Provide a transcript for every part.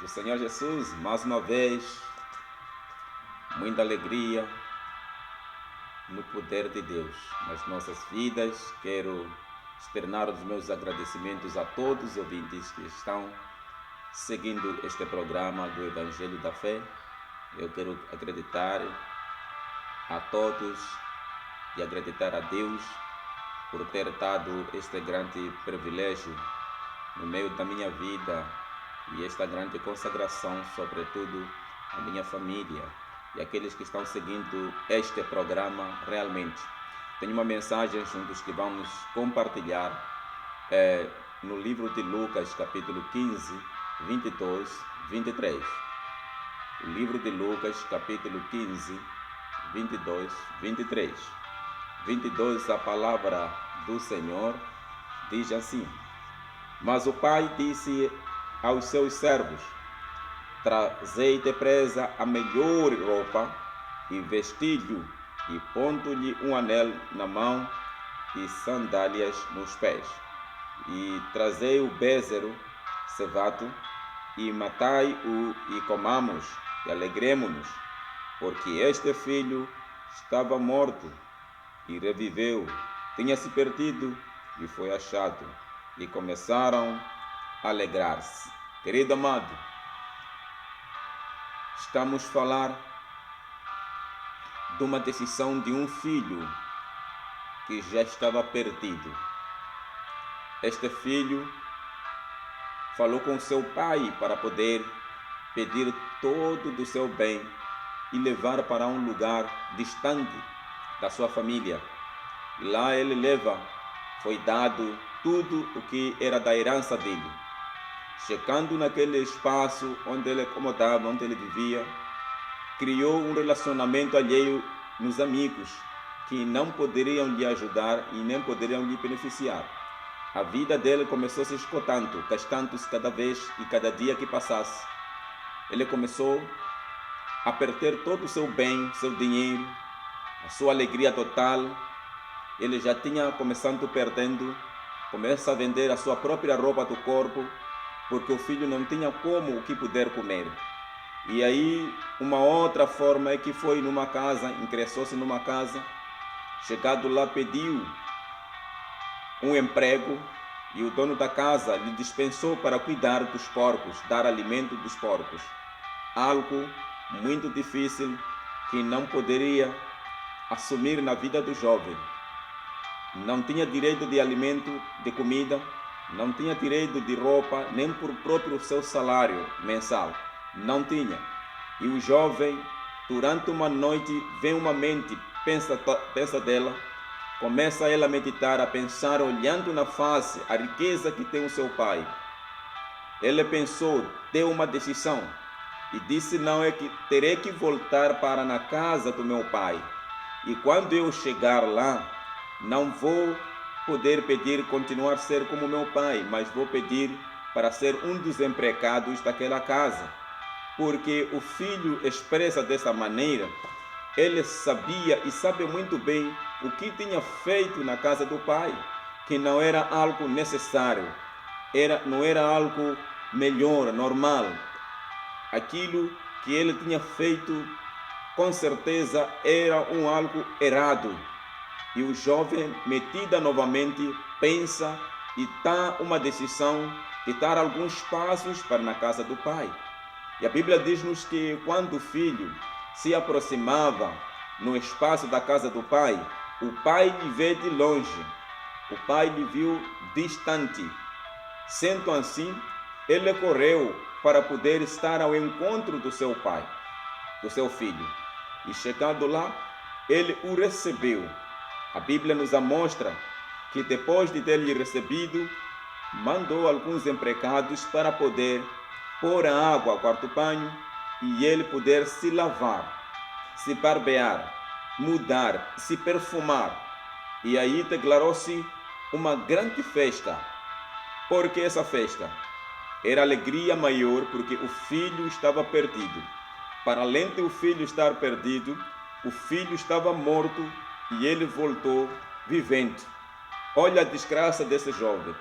do Senhor Jesus, mais uma vez, muita alegria no poder de Deus nas nossas vidas. Quero externar os meus agradecimentos a todos os ouvintes que estão seguindo este programa do Evangelho da Fé. Eu quero acreditar a todos e acreditar a Deus por ter dado este grande privilégio no meio da minha vida e esta grande consagração, sobretudo a minha família e aqueles que estão seguindo este programa. Realmente tenho uma mensagem juntos que vamos compartilhar no livro de Lucas, capítulo 15, 22, 23. O livro de Lucas, capítulo 15, 22, 23. 22, a palavra do Senhor diz assim: Mas o pai disse aos seus servos: Trazei depressa a melhor roupa e vestilho, e pondo-lhe um anel na mão e sandálias nos pés. E trazei o bezerro cevado, e matai-o, e comamos, e alegremo-nos, porque este filho estava morto e reviveu, tinha-se perdido e foi achado. E começaram a alegrar-se. Querido amado, estamos a falar de uma decisão de um filho que já estava perdido. Este filho falou com seu pai para poder pedir todo do seu bem e levar para um lugar distante da sua família. E lá ele foi dado tudo o que era da herança dele. Chegando naquele espaço onde ele acomodava, onde ele vivia, criou um relacionamento alheio nos amigos que não poderiam lhe ajudar e nem poderiam lhe beneficiar. A vida dele começou a se esgotando, gastando-se cada vez e cada dia que passasse. Ele começou a perder todo o seu bem, seu dinheiro, a sua alegria total. Ele já tinha começando perdendo, começa a vender a sua própria roupa do corpo, porque o filho não tinha como o que poder comer. E aí, uma outra forma é que foi numa casa, ingressou-se numa casa, chegado lá pediu um emprego e o dono da casa lhe dispensou para cuidar dos porcos, dar alimento dos porcos. Algo muito difícil que não poderia assumir na vida do jovem. Não tinha direito de alimento, de comida, não tinha direito de roupa, nem por próprio seu salário mensal. Não tinha. E o jovem, durante uma noite, vem uma mente, pensa dela, começa ela a meditar, a pensar, olhando na face, a riqueza que tem o seu pai. Ele pensou, deu uma decisão e disse: não, é que terei que voltar para na casa do meu pai. E quando eu chegar lá, não vou poder pedir continuar a ser como meu pai, mas vou pedir para ser um dos empregados daquela casa. Porque o filho expressa dessa maneira, ele sabia e sabe muito bem o que tinha feito na casa do pai, que não era algo necessário, não era algo melhor, normal. Aquilo que ele tinha feito, com certeza, era algo errado. E o jovem, metida novamente, pensa e dá uma decisão de dar alguns passos para na casa do pai. E a Bíblia diz-nos que quando o filho se aproximava no espaço da casa do pai, o pai lhe vê de longe, o pai lhe viu distante. Sendo assim, ele correu para poder estar ao encontro do seu pai, do seu filho. E chegando lá, ele o recebeu. A Bíblia nos mostra que depois de ter lhe recebido, mandou alguns empregados para poder pôr a água ao quarto-banho e ele poder se lavar, se barbear, mudar, se perfumar. E aí declarou-se uma grande festa. Por que essa festa? Era alegria maior porque o filho estava perdido. Para além de o filho estar perdido, o filho estava morto e ele voltou vivendo. Olha a desgraça desse jovem.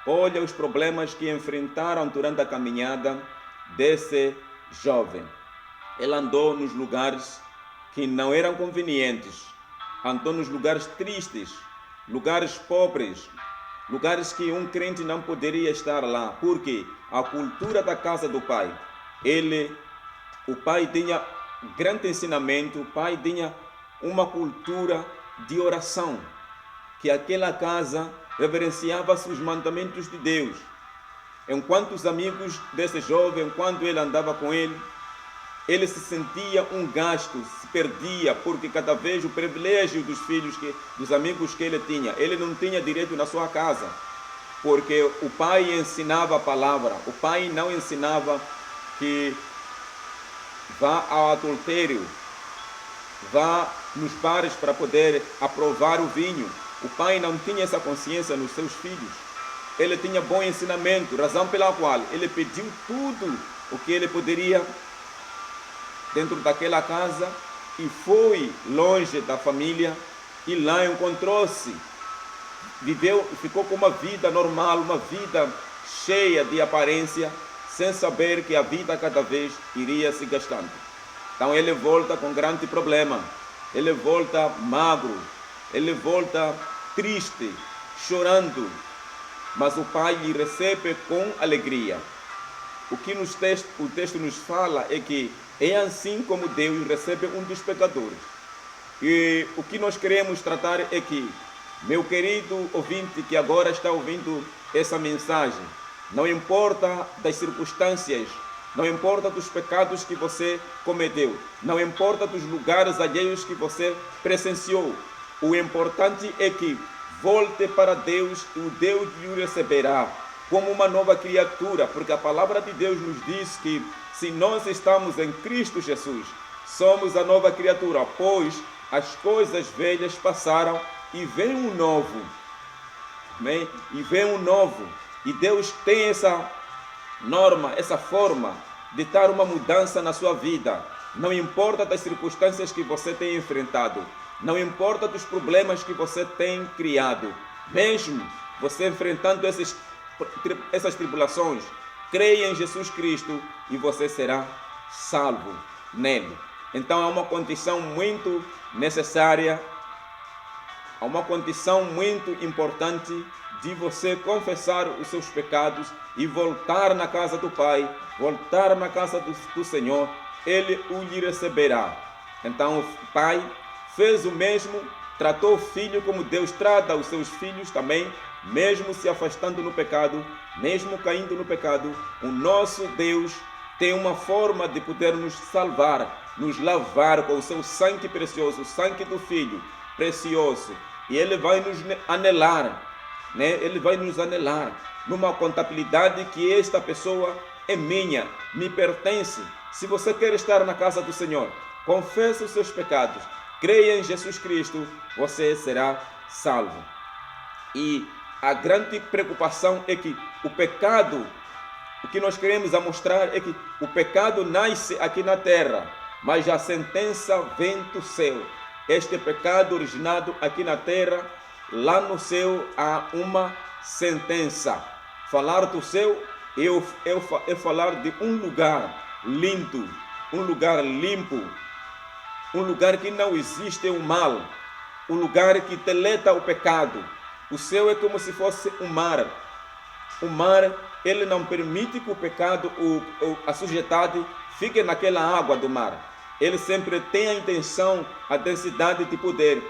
Olha os problemas que enfrentaram durante a caminhada desse jovem. Ele andou nos lugares que não eram convenientes, andou nos lugares tristes, lugares pobres, lugares que um crente não poderia estar lá, porque a cultura da casa do pai, o pai tinha grande ensinamento, o pai tinha uma cultura de oração, que aquela casa reverenciava os mandamentos de Deus. Enquanto os amigos desse jovem, enquanto ele andava com ele se sentia um gasto, se perdia, porque cada vez o privilégio dos filhos, dos amigos que ele tinha, ele não tinha direito na sua casa, porque o pai ensinava a palavra, o pai não ensinava que vá ao adultério, vá nos bares para poder aprovar o vinho. O pai não tinha essa consciência nos seus filhos. Ele tinha bom ensinamento, razão pela qual ele pediu tudo o que ele poderia dentro daquela casa e foi longe da família e lá encontrou-se, viveu, ficou com uma vida normal, uma vida cheia de aparência, sem saber que a vida cada vez iria se gastando. Então ele volta com grande problema, ele volta magro, ele volta triste, chorando, mas o pai lhe recebe com alegria. O que o texto nos fala é que é assim como Deus recebe um dos pecadores. E o que nós queremos tratar é que, meu querido ouvinte que agora está ouvindo essa mensagem, não importa das circunstâncias, não importa dos pecados que você cometeu, não importa dos lugares alheios que você presenciou, o importante é que volte para Deus e o Deus lhe receberá como uma nova criatura, porque a palavra de Deus nos diz que se nós estamos em Cristo Jesus, somos a nova criatura, pois as coisas velhas passaram e vem um novo. Amém? E vem um novo. E Deus tem essa norma, essa forma de dar uma mudança na sua vida. Não importa das circunstâncias que você tem enfrentado, não importa dos problemas que você tem criado, mesmo você enfrentando essas tribulações, creia em Jesus Cristo e você será salvo nele. Então é uma condição muito necessária, é uma condição muito importante de você confessar os seus pecados e voltar na casa do Pai, voltar na casa do Senhor, Ele o lhe receberá. Então o Pai fez o mesmo, tratou o filho como Deus trata os seus filhos também, mesmo se afastando no pecado, mesmo caindo no pecado. O nosso Deus tem uma forma de poder nos salvar, nos lavar com o seu sangue precioso, o sangue do Filho precioso. E Ele vai nos anelar, né? Ele vai nos anelar numa contabilidade que esta pessoa é minha, me pertence. Se você quer estar na casa do Senhor, confesse os seus pecados, creia em Jesus Cristo, você será salvo. E a grande preocupação é que o pecado, o que nós queremos mostrar é que o pecado nasce aqui na terra, mas a sentença vem do céu. Este pecado originado aqui na terra, lá no céu há uma sentença. Falar do céu é falar de um lugar lindo, um lugar limpo, um lugar que não existe o mal, um lugar que deleta o pecado. O céu é como se fosse um mar. O mar, ele não permite que o pecado, a sujidade, fique naquela água do mar. Ele sempre tem a intenção, a densidade de poder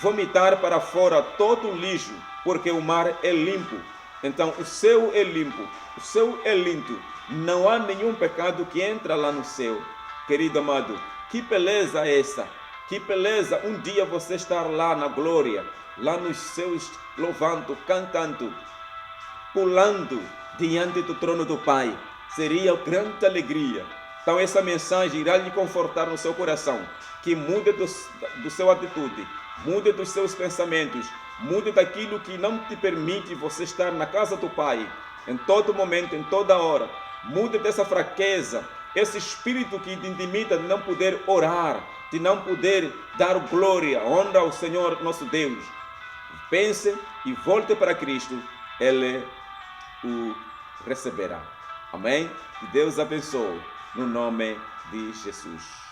vomitar para fora todo o lixo, porque o mar é limpo. Então o céu é limpo, o céu é limpo. Não há nenhum pecado que entra lá no céu. Querido amado, que beleza é essa? Que beleza um dia você estar lá na glória, lá nos céus, louvando, cantando, pulando diante do trono do Pai. Seria grande alegria. Então essa mensagem irá lhe confortar no seu coração, que mude do seu atitude, mude dos seus pensamentos, mude daquilo que não te permite você estar na casa do Pai, em todo momento, em toda hora. Mude dessa fraqueza, esse espírito que te intimida de não poder orar, de não poder dar glória, honra ao Senhor nosso Deus. Pense e volte para Cristo, Ele o receberá. Amém? Que Deus abençoe, no nome de Jesus.